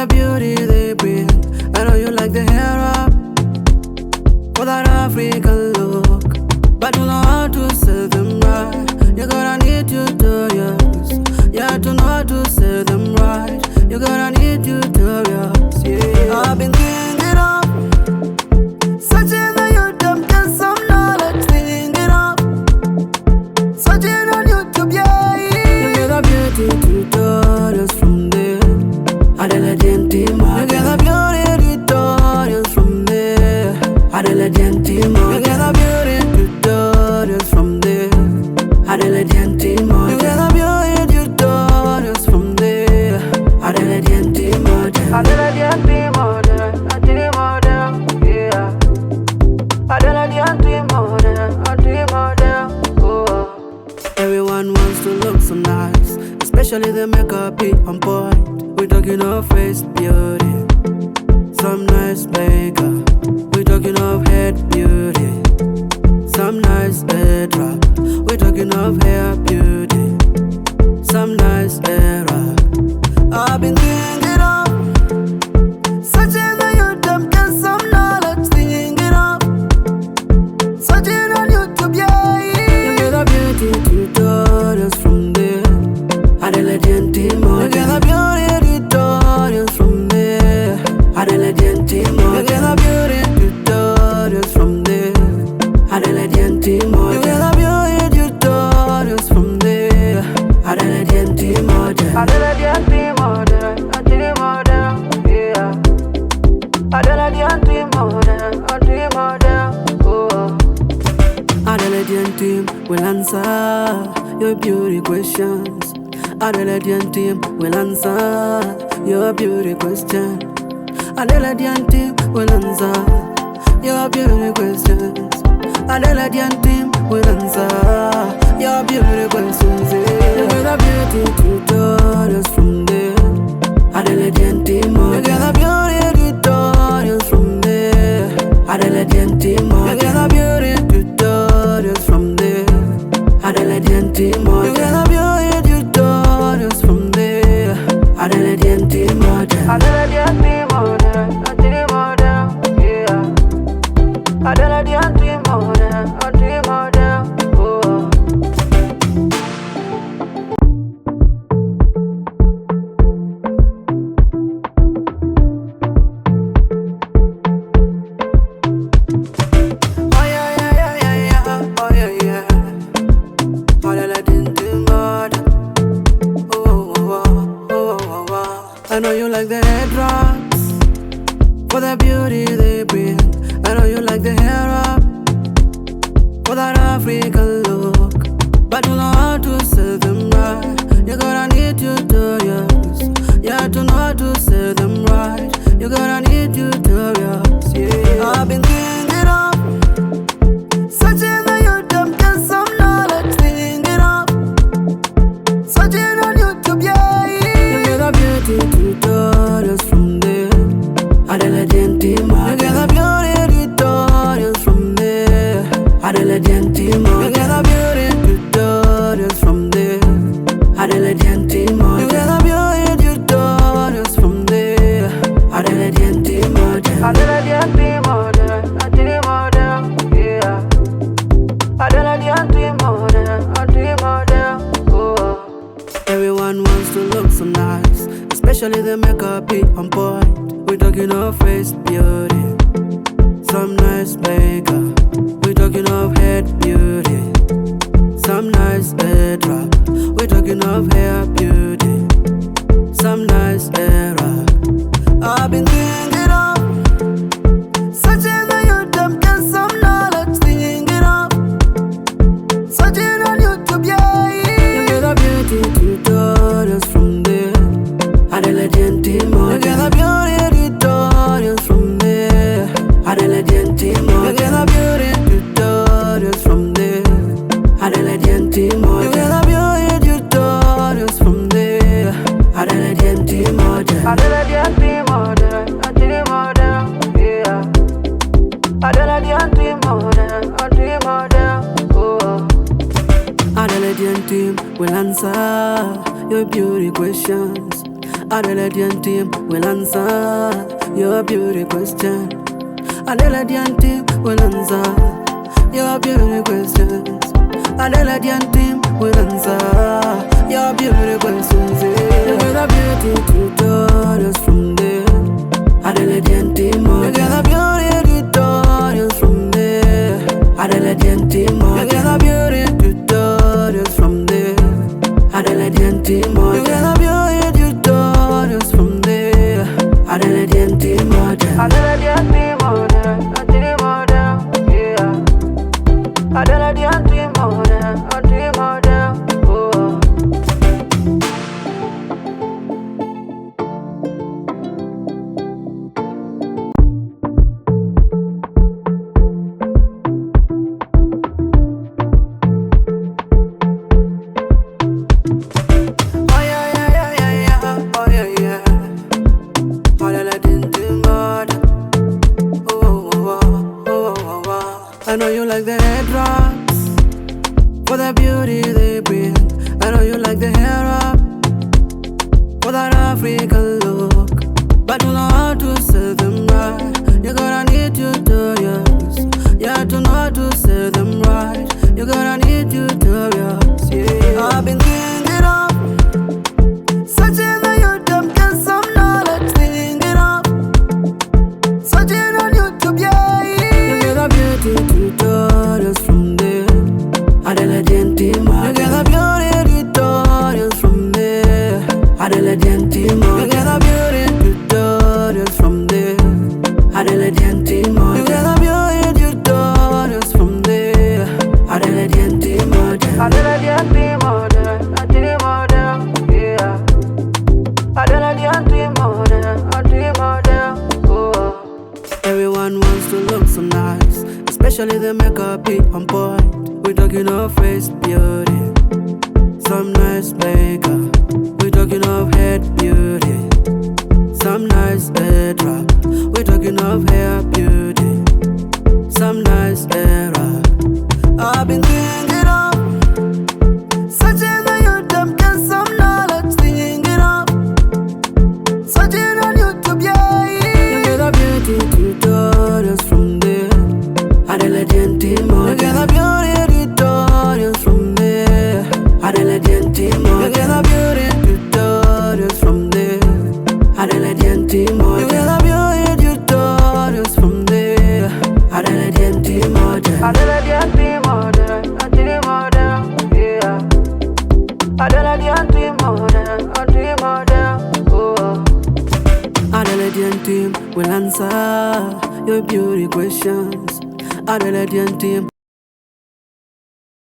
the beauty they bring. I know you like the hair up for that African look, but you know how to sell them right. You're gonna need tutorials, yeah, to know how to sell them right. You're gonna need tutorials, yeah. I've been thinking of searching on YouTube, get some knowledge, thinking of searching on YouTube, yeah. You get the beauty tutorials from there. Adela Gentima, you get the beauty tutorials from there. Adela Gentima, you get the beauty tutorials from there. Adela Gentima, you get the beauty tutorials from there. Adela Gentima, Adela Gentima, yeah. Adela Gentima, oh. Everyone wants to look so nice, especially the makeup be on point. We talking of face beauty, some nice makeup. We talking of head beauty, some nice headwrap. We talking of hair beauty, some nice headwrap. I've been thinking of searching on YouTube, get some knowledge, thinking of searching on YouTube, yeah. You get the beauty tutorials from there. Adela Gentima, you get the beauty tutorials from there. Adela Gentima, you get the beauty tutorials from there. Adela Gentima, you get the beauty tutorials from there. Adela Gentima, Adela Gentima, yeah. Adela Gentima, oh. Adela Gentima will answer your beauty questions. Adela Gentima will answer your beauty question. Adela Gentima will answer your beauty questions. Adela Gentima will answer your beauty questions. You get the beauty tutorials from there. Adela Gentima, you get the beauty tutorials from there. Adela Gentima, you get the beauty tutorials from there. Adela Gentima, you get the beauty tutorials from there. Adela Gentima, Adela Gentima, yeah. Adela Gentima, oh. Oh yeah, oh yeah. Adela Gentima, oh. I know you like the headwraps for the beauty they bring. I know you like the hair up for that African look, but you know how to sell them right. You're gonna need tutorials, yeah, to know how to sell them right. You're gonna need tutorials, yeah. I've been thinking of searching on YouTube, get some knowledge, thinking of searching on YouTube, yeah. You get the beauty tutorials from there. Adela Gentima, you get the beauty tutorials from there. Adela Gentima, you get the beauty tutorials from there. Adela Gentima, you get the beauty tutorials from there. Adela Gentima, Adela Gentima, yeah. Adela Gentima, oh. Everyone wants to look so nice, especially the makeup be on point. We talking of face beauty, some nice makeup. We talking of head beauty, some nice headwrap. We talking of hair beauty, some nice headwrap. I've been thinking of searching on YouTube, get some knowledge, thinking of searching on YouTube, yeah. You get the beauty tutorials from there. Adela Gentima, you get the beauty tutorials from there. Adela Gentima, you get the beauty tutorials from there. Adela Gentima, you get the beauty tutorials from there. Adela Gentima, Adela Gentima, yeah. Adela Gentima, oh. Adela Gentima will answer your beauty questions. Adelaide team will answer your beauty question. Adelaide team will answer your beauty questions. Adelaide team will answer your beauty questions. You get a beauty tutorials from there. Adelaide team, you get a beauty tutorials from there. Adelaide team, you get a beauty tutorials from there. Adelaide team, you get a beauty tutorials from there. Adelaide team, Adelaide team, yeah. Adelaide team, I know you like the headwraps for the beauty they bring. I know you like the hair up for that African look, but you know how to sell them right. You gotta need tutorials, yeah, to know how to sell them right. You gotta need tutorials, yeah. I've been thinking of searching the YouTube, get some knowledge, thinking of searching on YouTube, yeah. You get a beauty tutorials from there. Adelaide team, you get a beauty tutorials from there. Adelaide team, you get a beauty tutorials from there. Adelaide team, you get a beauty tutorials from there. Adelaide team, Adelaide team, yeah. Adelaide team, oh. Everyone wants to look so nice, especially the makeup be on point. We talking of face beauty, some nice makeup. We talking of head beauty, some nice headwrap. We talking of hair beauty, some nice hair wrap. I've been thinking of searching the YouTube, get some knowledge, thinking of searching on YouTube, yeah. You get a beauty tutorials from there. Adelaide team, you get a beauty tutorials from there. Adelaide team, you get a beauty tutorials from there. Adelaide team, you get a beauty tutorials from there. Adelaide team, Adelaide team, yeah. Adelaide team, oh. Adelaide team will answer your beauty questions. Adelaide team